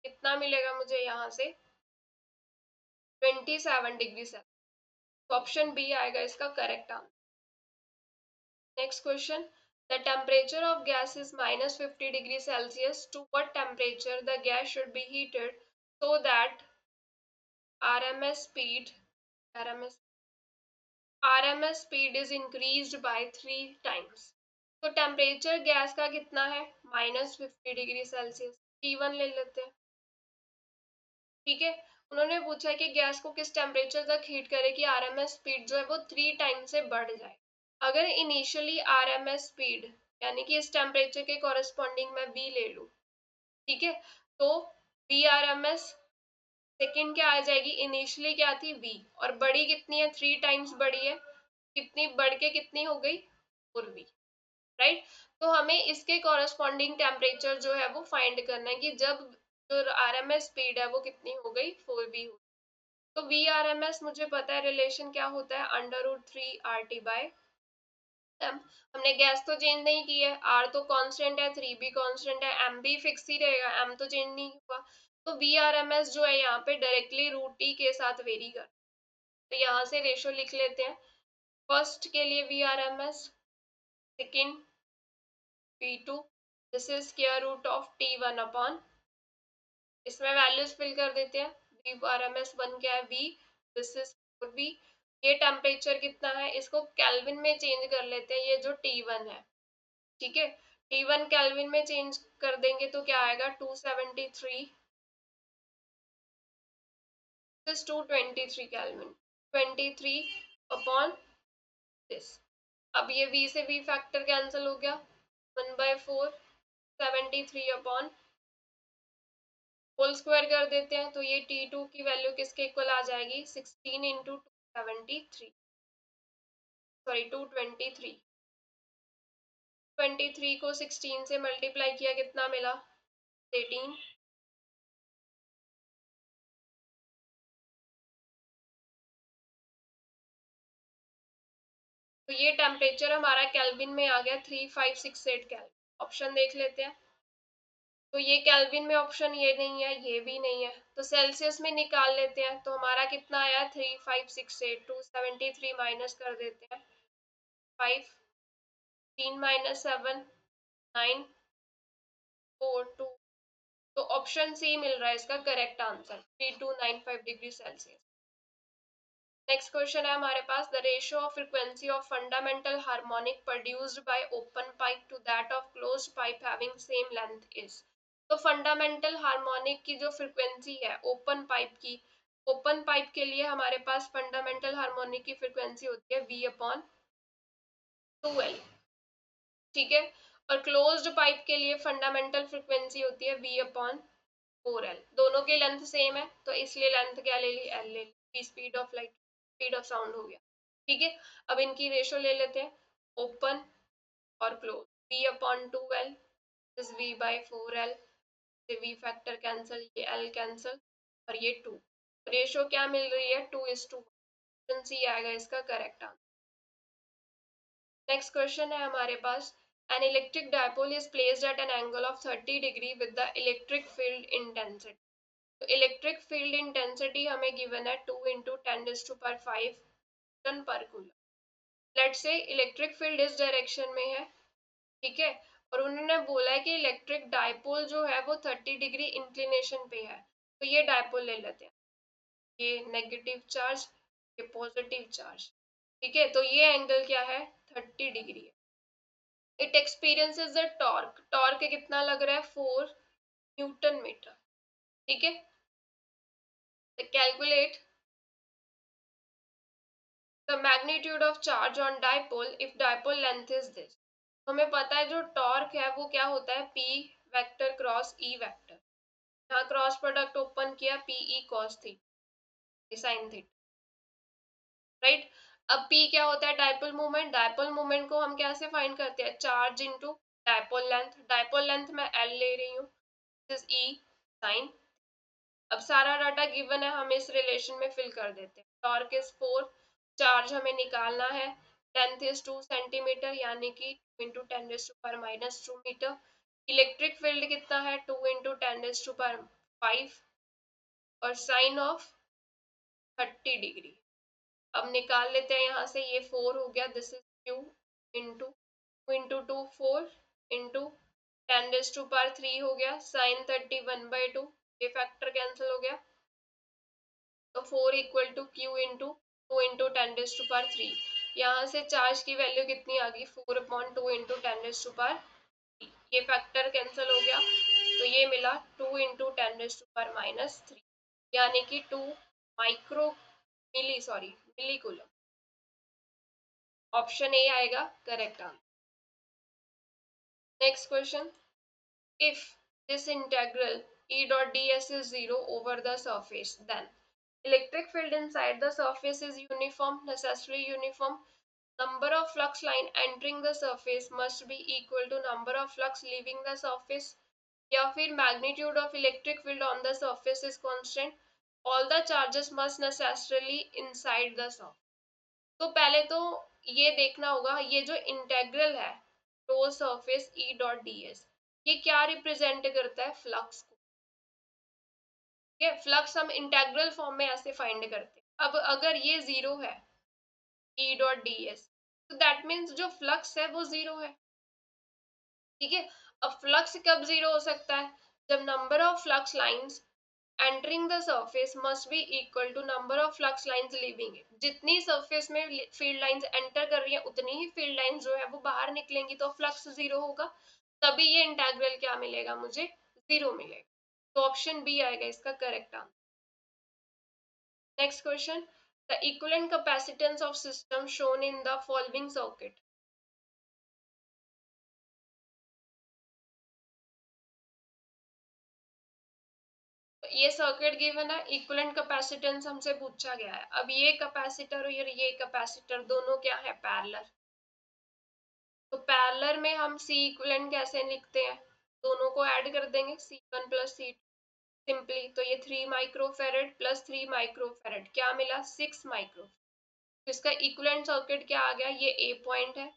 S1: कितना मिलेगा मुझे यहाँ से? 27 डिग्री सेल्सियस। तो ऑप्शन बी आएगा इसका correct answer. Next question, the temperature of gas is minus 50 degree Celsius. To what temperature the gas should be heated so that RMS speed RMS RMS speed is increased by 3 times। तो temperature gas का कितना है? -50 degree Celsius. T1 ले लेते हैं, ठीक है। उन्होंने पूछा है कि गैस को किस टेम्परेचर तक हीट करे कि आरएमएस स्पीड जो है वो 3 टाइम से बढ़ जाए। अगर इनिशियली आरएमएस स्पीड यानी कि इस टेम्परेचर के कॉरेस्पॉन्डिंग मैं V ले लूँ, ठीक है, तो V RMS सेकेंड क्या आ जाएगी? इनिशियली क्या थी? V, और बड़ी कितनी है? 3 टाइम्स बड़ी है, कितनी बढ़ के कितनी हो गई? 4V, right. तो हमें इसके कॉरेस्पॉन्डिंग टेम्परेचर जो है वो फाइंड करना है कि जब जो आरएमएस स्पीड है वो कितनी हो गई? 4V हो। तो वी आर एम एस मुझे पता है रिलेशन क्या होता है, √3 RT/m। हमने गैस तो चेंज नहीं की है, R तो कांस्टेंट है, 3 भी कांस्टेंट है, M भी फिक्स ही रहेगा, M तो चेंज नहीं हुआ। तो वी आर एम एस जो है यहाँ पे डायरेक्टली √T के साथ वेरी कर, तो यहाँ से रेशो लिख लेते हैं। फर्स्ट के लिए V R M S, second V2, this is square root of T1/, इसमें वैल्यूज फिल कर देते हैं। वी आर एम एस 1 क्या है? V, this is 4V। ये टेम्परेचर कितना है? इसको केल्विन में चेंज कर लेते हैं, ये जो T1 है, ठीक है, T1 केल्विन में चेंज कर देंगे तो क्या आएगा? 273, 223 केल्विन, 23 दिस। अब ये V से V फैक्टर कैंसिल हो गया, 1/4, 73 होल स्क्वायर कर देते हैं, तो ये T2 की वैल्यू किसके इक्वल आ जाएगी? 16 इंटू 273, सॉरी 223। 23 को 16 से मल्टीप्लाई किया, कितना मिला? 18। तो ये टेम्परेचर हमारा केल्विन में आ गया 3568 केल्विन। ऑप्शन देख लेते हैं, तो ये केल्विन में ऑप्शन ये नहीं है, ये भी नहीं है, तो सेल्सियस में निकाल लेते हैं। तो हमारा कितना आया? 3568, 273 माइनस कर देते हैं, 5, 3 माइनस 7, 9, 4, 2। तो ऑप्शन सी मिल रहा है इसका correct answer, 3295 degree Celsius. Next question है हमारे पास, the ratio of frequency of fundamental harmonic produced by open pipe to that of closed pipe having same length is. तो फंडामेंटल हार्मोनिक की जो फ्रीक्वेंसी है ओपन पाइप की, open pipe के लिए हमारे पास फंडामेंटल हार्मोनिक की फ्रीक्वेंसी होती है V/2L, ठीक है, और क्लोज्ड पाइप के लिए फंडामेंटल फ्रीक्वेंसी होती है V/2। 4L, दोनों की लेंथ सेम है तो इसलिए लेंथ क्या ले ली, L ले ली, speed of light, speed of sound हो गया। ठीक है, अब इनकी रेशो ले लेते हैं, ओपन और close, V upon 2L is V by 4L, V factor cancel, ये L कैंसिल और ये 2, रेशो क्या मिल रही है 2:1, ऑप्शन सी आएगा इसका करेक्ट आंसर। नेक्स्ट क्वेश्चन है हमारे पास, an electric dipole is placed at an angle of 30 degree with the electric field intensity. तो इलेक्ट्रिक फील्ड इंटेंसिटी हमें गिवन है 2 into 10⁵ newton per coulomb. Let's say electric field इस direction में है, ठीक है, और उन्होंने बोला है कि इलेक्ट्रिक डायपोल जो है वो 30 डिग्री इंक्लिनेशन पे है, तो ये डायपोल ले लेते हैं, ये नेगेटिव चार्ज, ये पॉजिटिव चार्ज, ठीक है, तो ये एंगल क्या है 30 डिग्री है। It experiences the torque, torque कितना लग रहा है 4 न्यूटन मीटर, ठीक है, तो calculate the magnitude of charge on dipole if dipole length is this. हमें पता है जो टॉर्क है वो क्या होता है P vector cross E vector, यहाँ क्रॉस प्रोडक्ट ओपन किया PE cos theta sin theta, right. अब P क्या होता है डायपोल मोमेंट, डायपोल मोमेंट को हम कैसे फाइंड करते हैं, charge into dipole length, dipole length मैं L ले रही हूँ, दिस E sin। अब सारा डाटा गिवन है, हम इस रिलेशन में फिल कर देते हैं, टॉर्क इज 4, चार्ज हमें निकालना है, लेंथ इज 2 सेंटीमीटर यानी कि 2 इंटू 10⁻⁻2 मीटर, इलेक्ट्रिक फील्ड कितना है 2 इंटू 10⁵5 और साइन ऑफ 30 डिग्री। अब निकाल लेते हैं यहाँ से, ये 4 हो गया, this is Q into 2 into 2 4 into 10⁻3 हो गया, साइन 30 1/2, ये फैक्टर कैंसिल हो गया, तो 4 equal to Q into 2 into 10⁻3, यहाँ से चार्ज की वैल्यू कितनी आ गई 4/2 इंटू 10⁻3, ये फैक्टर कैंसिल हो गया, तो ये मिला 2 इंटू 10⁻³ यानी कि 2 micro milli coulomb, option A आएगा correct answer. Next question, if this integral E dot ds is 0 over the surface, then electric field inside the surface is uniform, necessarily uniform, number of flux line entering the surface must be equal to number of flux leaving the surface, या फिर magnitude of electric field on the surface is constant, all the charges must necessarily inside the surface। तो पहले तो ये देखना होगा, ये जो इंटेग्रल है रो सरफेस E डॉट ds, ये क्या रिप्रेजेंट करता है फ्लक्स को, ये फ्लक्स हम इंटेग्रल फॉर्म में ऐसे फाइंड करते हैं। अब अगर ये 0 है E डॉट ds, तो दैट मीन्स जो फ्लक्स है वो 0 है, ठीक है। अब फ्लक्स कब 0 हो सकता है, जब number of flux lines entering the surface must be equal to number of flux lines leaving it, जितनी surface में फील्ड लाइंस एंटर कर रही है उतनी ही फील्ड लाइंस जो है वो बाहर निकलेंगी, तो फ्लक्स 0 होगा, तभी ये इंटेग्रल क्या मिलेगा मुझे 0 मिलेगा, तो ऑप्शन बी आएगा इसका correct answer. Next question, the equivalent capacitance of system shown in the following circuit. ये सर्किट गिवन है, इक्विवेलेंट कैपेसिटेंस हमसे पूछा गया है। अब ये कैपेसिटर और ये कैपेसिटर दोनों क्या है पैरेलल, तो पैरेलल में हम C इक्विवेलेंट कैसे लिखते हैं, दोनों को ऐड कर देंगे C1 प्लस C2 सिंपली, तो ये 3 माइक्रोफेरेड प्लस 3 माइक्रोफेरेड क्या मिला 6 माइक्रो, तो इसका इक्विवेलेंट सर्किट क्या आ गया, ये A पॉइंट है,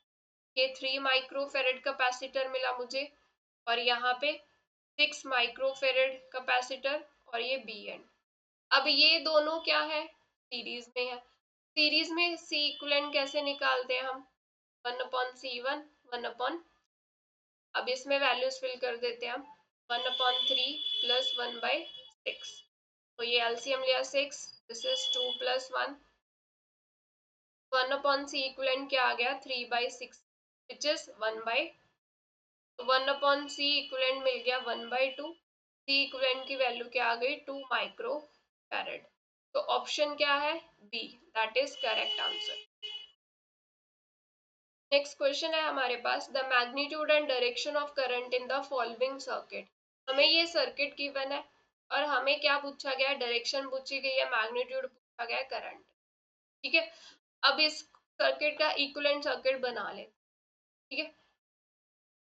S1: ये 3 माइक्रोफेरेड कैपेसिटर मिला मुझे, और यहाँ पे 6 माइक्रोफेरेड कैपेसिटर और ये B एंड। अब ये दोनों क्या है सीरीज में है, सीरीज में C इक्विवेलेंट कैसे निकालते हैं हम 1/C1 1/, अब इसमें वैल्यूज फिल कर देते हैं हम 1/3 प्लस 1/6, तो ये एलसीएम लिया 6, this is 2 plus 1, 1/C equivalent क्या आ गया 3/6 विच इज 1/, तो 1/C इक्विवेलेंट मिल गया 1/2, C इक्विवेलेंट की वैल्यू क्या आ गई 2 माइक्रो फैरेड, तो ऑप्शन क्या है B, that is correct answer. Next question है हमारे पास, the magnitude and direction of current in the following circuit. हमें ये सर्किट गिवन है, और हमें क्या पूछा गया है, डायरेक्शन पूछी गई है, मैग्नीट्यूड पूछा गया है, करंट। ठीक है, अब इस सर्किट का इक्विवेलेंट सर्किट बना ले। ठीक है,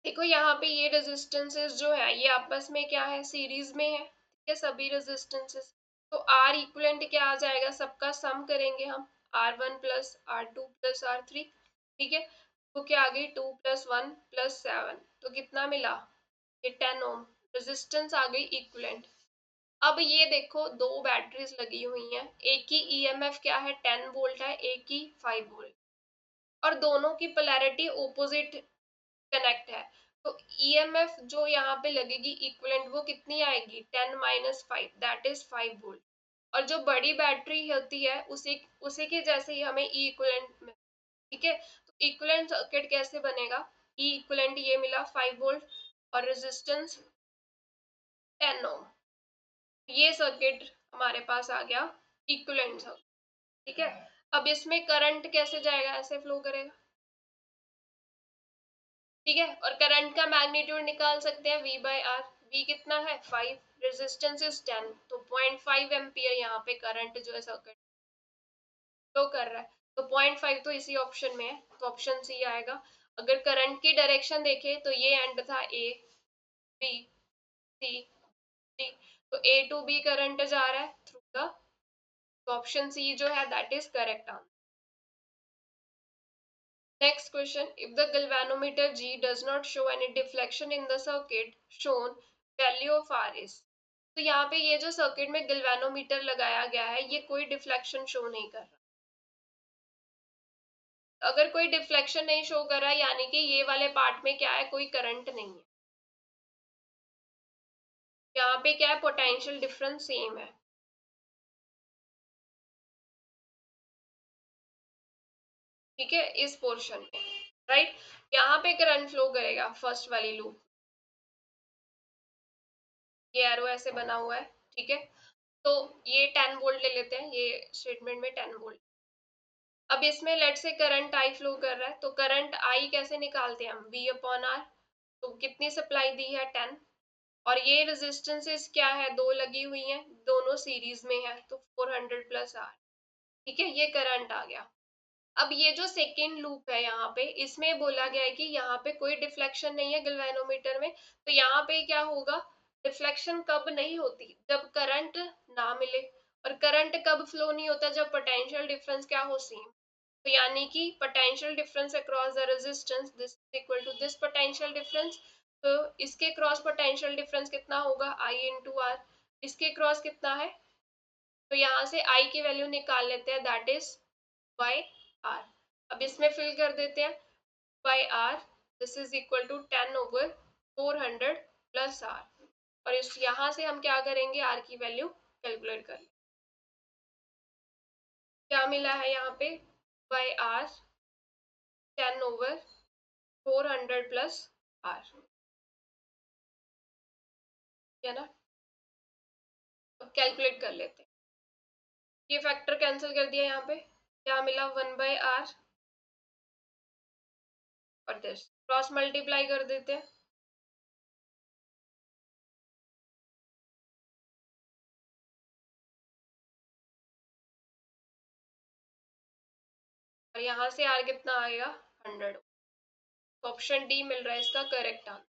S1: देखो यहाँ पे ये रेजिस्टेंसेस जो है ये आपस में क्या है, सीरीज में है। ठीक है, सभी रेजिस्टेंसेस, तो आर इक्विवेलेंट क्या आ जाएगा, सबका सम करेंगे हम, R1 plus R2 plus R3। ठीक है, तो क्या आ गई 2 प्लस 1 प्लस 7, तो कितना मिला, ये 10 ओम रेजिस्टेंस आ गई इक्विवेलेंट। अब ये देखो दो बैटरीज लगी हुई हैं, एक की ईएमएफ क्या है 10 वोल्ट है, एक की 5 वोल्ट, और दोनों की पोलैरिटी ओपोजिट कनेक्ट है। तो ईएमएफ जो यहाँ पे लगेगी इक्विवेलेंट वो कितनी आएगी, 10 माइनस 5 दैट इज 5 वोल्ट। और जो बड़ी बैटरी होती है उसी उसी के जैसे ही हमें ई इक्विवेलेंट में। ठीक है, तो इक्विवेलेंट सर्किट कैसे बनेगा, ई इक्विवेलेंट ये मिला 5 वोल्ट और रेजिस्टेंस 10 ओम, ये सर्किट हमारे पास आ गया इक्विवेलेंट सर्किट। ठीक है, अब इसमें करंट कैसे जाएगा, ऐसे फ्लो करेगा। ठीक है, और करंट का मैग्नीट्यूड निकाल सकते हैं V बाई आर। V कितना है 5, रेजिस्टेंस इज 10, तो 0.5 एम्पियर यहाँ पे करंट जो है सर्किट फ्लो कर रहा है, तो 0.5 तो इसी ऑप्शन में है, तो ऑप्शन सी आएगा। अगर करंट की डायरेक्शन देखें तो ये एंड था A, B, C, D, तो A टू B करंट जा रहा है थ्रू द, तो ऑप्शन सी जो है that is correct answer. Next question, if the galvanometer G does not show any deflection in the circuit shown, value of R is। तो यहाँ पे ये जो सर्किट में गैल्वेनोमीटर लगाया गया है ये कोई डिफ्लेक्शन शो नहीं कर रहा। अगर कोई डिफ्लेक्शन नहीं शो कर रहा यानी कि ये वाले पार्ट में क्या है, कोई करंट नहीं है। यहाँ पे क्या है, पोटेंशियल डिफरेंस सेम है। ठीक है, इस पोर्शन में राइट, यहाँ पे करंट फ्लो करेगा फर्स्ट वाली लूप, ये एरो ऐसे बना हुआ है। ठीक है, तो ये 10 वोल्ट ले लेते हैं, ये स्टेटमेंट में 10 वोल्ट। अब इसमें लेट से करंट आई फ्लो कर रहा है, तो करंट आई कैसे निकालते हैं हम, V अपॉन आर। तो कितनी सप्लाई दी है 10, और ये रेजिस्टेंसेस क्या है, दो लगी हुई हैं, दोनों सीरीज में है, तो 400 प्लस आर। ठीक है, ये करंट आ गया। अब ये जो सेकेंड लूप है यहाँ पे, इसमें बोला गया है कि यहाँ पे कोई डिफ्लेक्शन नहीं है गैल्वेनोमीटर में, तो यहाँ पे क्या होगा, डिफ्लेक्शन कब नहीं होती, जब करंट ना मिले। और करंट कब फ्लो नहीं होता, जब पोटेंशियल डिफरेंस क्या हो, सेम। तो यानी कि potential difference across the resistance this equal to this potential difference. तो इसके क्रॉस पोटेंशियल डिफरेंस कितना होगा, I इंटू आर। इसके क्रॉस कितना है, तो यहाँ से I की वैल्यू निकाल लेते हैं, दैट इज बाई आर। अब इसमें फिल कर देते हैं, by R this is equal to 10 over 400 plus R. और इस यहाँ से हम क्या करेंगे, आर की वैल्यू कैलकुलेट कर, क्या मिला है यहाँ पे, by R 10 over 400 plus R, है ना। अब कैलकुलेट कर लेते हैं, ये फैक्टर कैंसिल कर दिया, यहाँ पे क्या मिला 1 बाई आर, और दिस क्रॉस मल्टीप्लाई कर देते हैं, और यहाँ से आर कितना आएगा 100। ऑप्शन डी मिल रहा है इसका correct answer.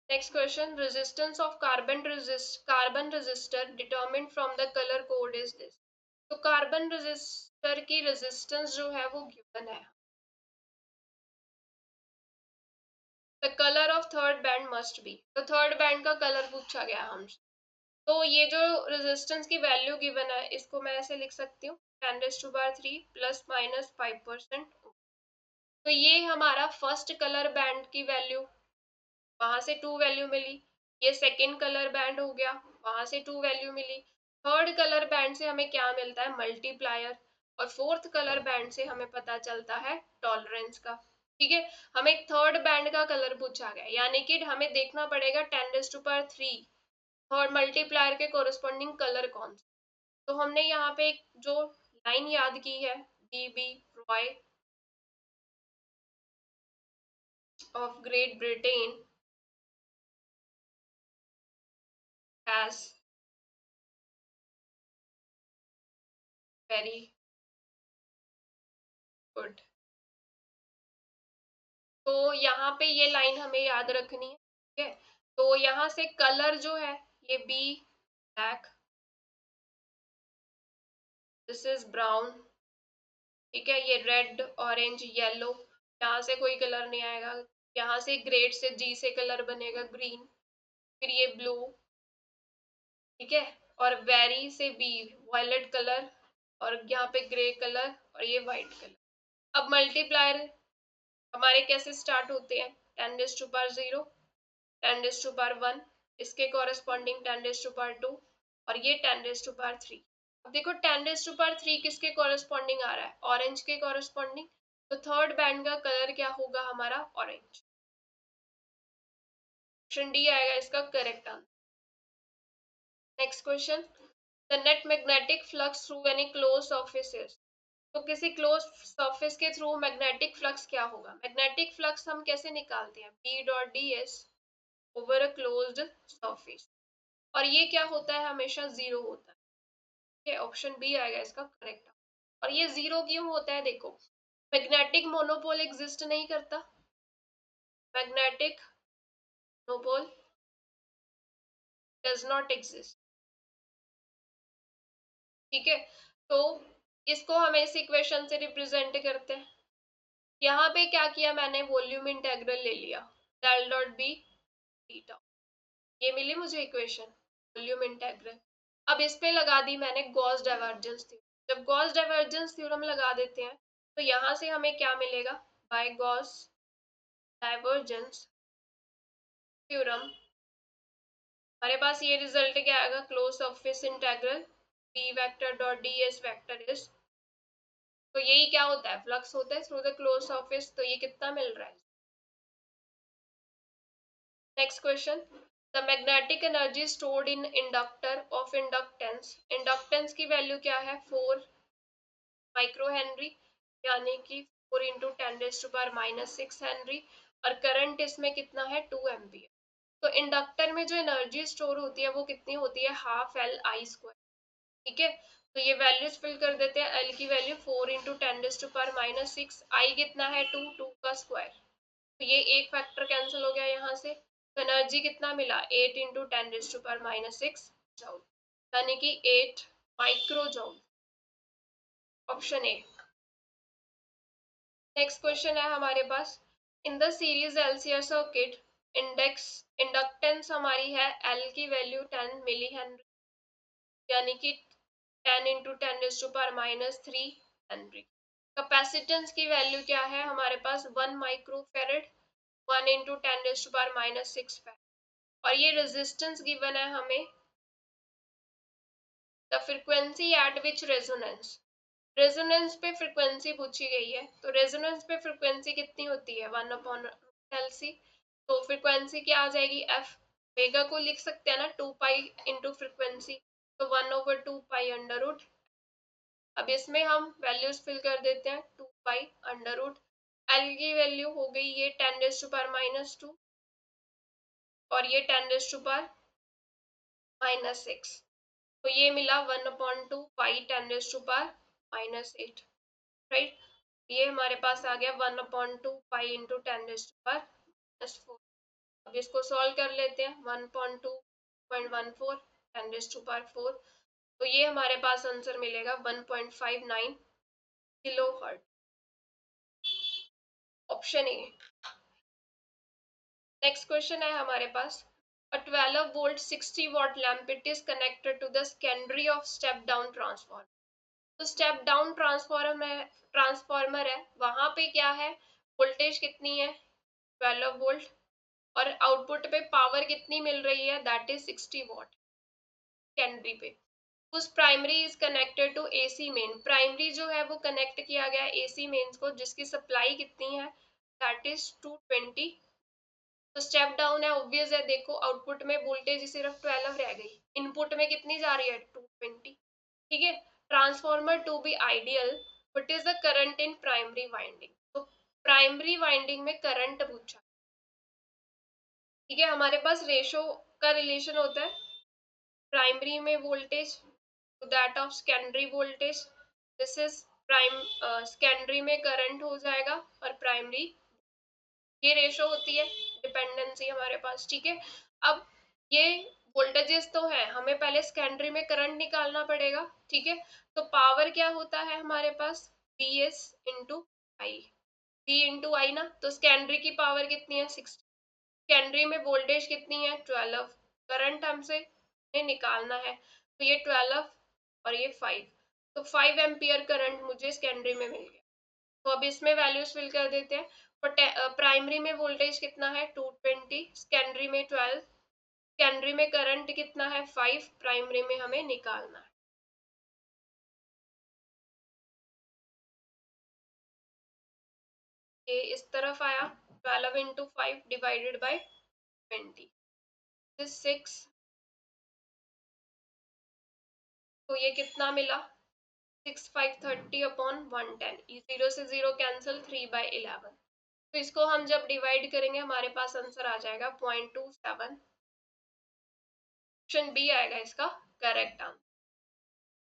S1: Next question, resistance of carbon resistor determined from the colour code is this. तो कार्बन रेजिस्टर की रेजिस्टेंस जो है वो गिवन है, the colour of third band must be, तो थर्ड बैंड का कलर पूछा गया हमसे। तो ये जो रेजिस्टेंस की वैल्यू गिवन है इसको मैं ऐसे लिख सकती हूँ 10⁻³ प्लस माइनस 5%। तो ये हमारा फर्स्ट कलर बैंड की वैल्यू, वहां से 2 वैल्यू मिली। ये सेकेंड कलर बैंड हो गया, वहां से 2 वैल्यू मिली। थर्ड कलर बैंड से हमें क्या मिलता है, मल्टीप्लायर। और फोर्थ कलर बैंड से हमें पता चलता है टॉलरेंस का। ठीक है, हमें थर्ड बैंड का कलर पूछा गया, यानी कि हमें देखना पड़ेगा 10⁻³ थर्ड मल्टीप्लायर के कोरिस्पोंडिंग कलर कौन सा। तो हमने यहाँ पे एक जो लाइन याद की है, BB Roy of great Britain has, very good. तो यहाँ पे ये लाइन हमें याद रखनी है, ठीक है। तो यहाँ से कलर जो है ये B black, this is brown, ठीक है। ये रेड, ऑरेंज, येलो, यहाँ से कोई कलर नहीं आएगा। यहाँ से ग्रेड से जी से कलर बनेगा ग्रीन, फिर ये ब्लू, ठीक है। और वेरी से बी वायलेट कलर, और यहाँ पे ग्रे कलर, और ये व्हाइट कलर। अब मल्टीप्लायर हमारे कैसे स्टार्ट होते हैं, 10⁻0, 10⁻1, इसके कॉरेस्पॉन्डिंग 10⁻2, और ये 10⁻3। अब देखो 10⁻3 किसके कॉरेस्पॉन्डिंग आ रहा है, ऑरेंज के कॉरेस्पॉन्डिंग। तो थर्ड बैंड का कलर क्या होगा हमारा, ऑरेंज। ऑप्शन डी आएगा इसका correct answer. Next question, the net magnetic flux through any close surface is. तो किसी क्लोज सरफेस के थ्रू मैग्नेटिक फ्लक्स क्या होगा, मैग्नेटिक फ्लक्स हम कैसे निकालते हैं, B dot D S over a closed surface, और ये क्या होता है, हमेशा जीरो होता है, ठीक है। ऑप्शन बी आएगा इसका करेक्ट। और ये जीरो क्यों होता है, देखो मैग्नेटिक मोनोपोल एग्जिस्ट नहीं करता, magnetic monopole does not exist, ठीक है। तो इसको हम इस इक्वेशन से रिप्रेजेंट करते हैं। यहाँ पे क्या किया मैंने, वॉल्यूम इंटेग्रल ले लिया, डेल डॉट बी थीटा, ये मिली मुझे इक्वेशन, वॉल्यूम इंटेग्रल। अब इस पे लगा दी मैंने गॉस डाइवर्जेंस थ्योरम। जब गॉस डाइवर्जेंस थ्योरम लगा देते हैं तो यहाँ से हमें क्या मिलेगा, बाय गॉस डाइवर्जेंस थ्योरम हमारे पास ये रिजल्ट क्या आएगा, close surface integral B vector dot D S vector is, तो यही क्या होता है, फ्लक्स होता है थ्रू द क्लोज सरफेस। तो ये कितना मिल रहा है। Next question, the magnetic energy stored in inductor of inductance, inductance की वैल्यू क्या है, 4 माइक्रो हेनरी, यानी कि 4 इंटू 10⁻⁻6 हेनरी, और करंट इसमें कितना है, 2 एम्पियर। तो इंडक्टर में जो एनर्जी स्टोर होती है वो कितनी होती है, हाफ एल आई स्क्वायर, ठीक है। तो ये वैल्यूज फिल कर देते हैं, एल की वैल्यू 4 इंटू 10⁻⁻6, आई कितना है 2, 2 का स्क्वायर, तो ये एक फैक्टर कैंसिल हो गया यहाँ से। तो एनर्जी कितना मिला, 8 इंटू 10⁻⁻6 जूल, यानी कि 8 micro joule, option A. Next question है हमारे पास, in the series LCR circuit index inductance हमारी है एल की वैल्यू 10 मिली हेनरी, यानी कि 10 इंटू 10⁻³ हेनरी। कैपेसिटेंस की वैल्यू क्या है हमारे पास, 1 माइक्रो फेरेड, 1 इंटू 10⁻⁻6 फेरेड, और ये रेजिस्टेंस गिवन है हमें, the frequency eight which resonance, resonance पे फ्रीक्वेंसी पूछी गई है। तो रेजोनेंस पे फ्रीक्वेंसी कितनी होती है, 1/LC। तो फ्रीक्वेंसी क्या आ जाएगी, एफ, मेगा को लिख सकते हैं ना 2 पाई इंटू फ्रीक्वेंसी, तो 1/2 पाई अंडर रूट। अब इसमें हम वैल्यूज फिल कर देते हैं, 2 पाई अंडर रूट, एल की वैल्यू हो गई ये 10⁻⁻², और ये 10⁻⁻6, तो ये मिला 1/2 पाई 10⁻⁻8, राइट। ये हमारे पास आ गया 1/2 पाई इंटू 10⁻⁻4। अब इसको सॉल्व कर लेते हैं, 1.2.14 10⁻⁴, तो ये हमारे पास आंसर मिलेगा 1.59 kilo hurt, option A. Next question है हमारे पास, a 12 volt 60 watt lamp it is connected to the secondary of step down transformer। तो स्टेप डाउन ट्रांसफॉर्मर है, वहां पे क्या है, वोल्टेज कितनी है 12 वोल्ट, और आउटपुट पे पावर कितनी मिल रही है, दैट इज 60 वॉट सेकेंडरी पे। उस primary is connected to AC main, primary जो है वो कनेक्ट किया गया एसी मेन्स को, जिसकी सप्लाई कितनी है, दैट इज 220। तो स्टेप डाउन है, ऑब्वियस है, देखो आउटपुट में वोल्टेज सिर्फ 12 रह गई, इनपुट में कितनी जा रही है 220, ठीक है। Transformer to be ideal, what is the current in primary winding, तो प्राइमरी वाइंडिंग में करंट पूछा, ठीक है। हमारे पास रेशो का रिलेशन होता है, प्राइमरी में voltage to that of secondary voltage, this is prime, secondary में करंट हो जाएगा और प्राइमरी, ये रेशो होती है डिपेंडेंसी हमारे पास, ठीक है। अब ये वोल्टेजेस तो है, हमें पहले सेकेंडरी में करंट निकालना पड़ेगा, ठीक है। तो पावर क्या होता है हमारे पास, V S इंटू आई, V इंटू आई ना, तो सेकेंडरी की पावर कितनी है 60, सेकेंडरी में वोल्टेज कितनी है 12, करंट हमसे निकालना है, तो ये 12 और ये 5, तो 5 एम्पियर करंट मुझे सेकेंडरी में मिल गया। तो अब इसमें वैल्यूज फिल कर देते हैं। प्राइमरी में वोल्टेज कितना है 220, सेकेंडरी में 12, सेकेंडरी में करंट कितना है 5, प्राइमरी में हमें निकालना है। ये इस तरफ आया 12 इंटू 5 डिवाइडेड बाई 20, 6, तो ये कितना मिला 6530 अपॉन 110, जीरो से जीरो कैंसिल, 3/11, तो इसको हम जब डिवाइड करेंगे हमारे पास आंसर आ जाएगा 0.27, ऑप्शन बी आएगा इसका करेक्ट आंसर।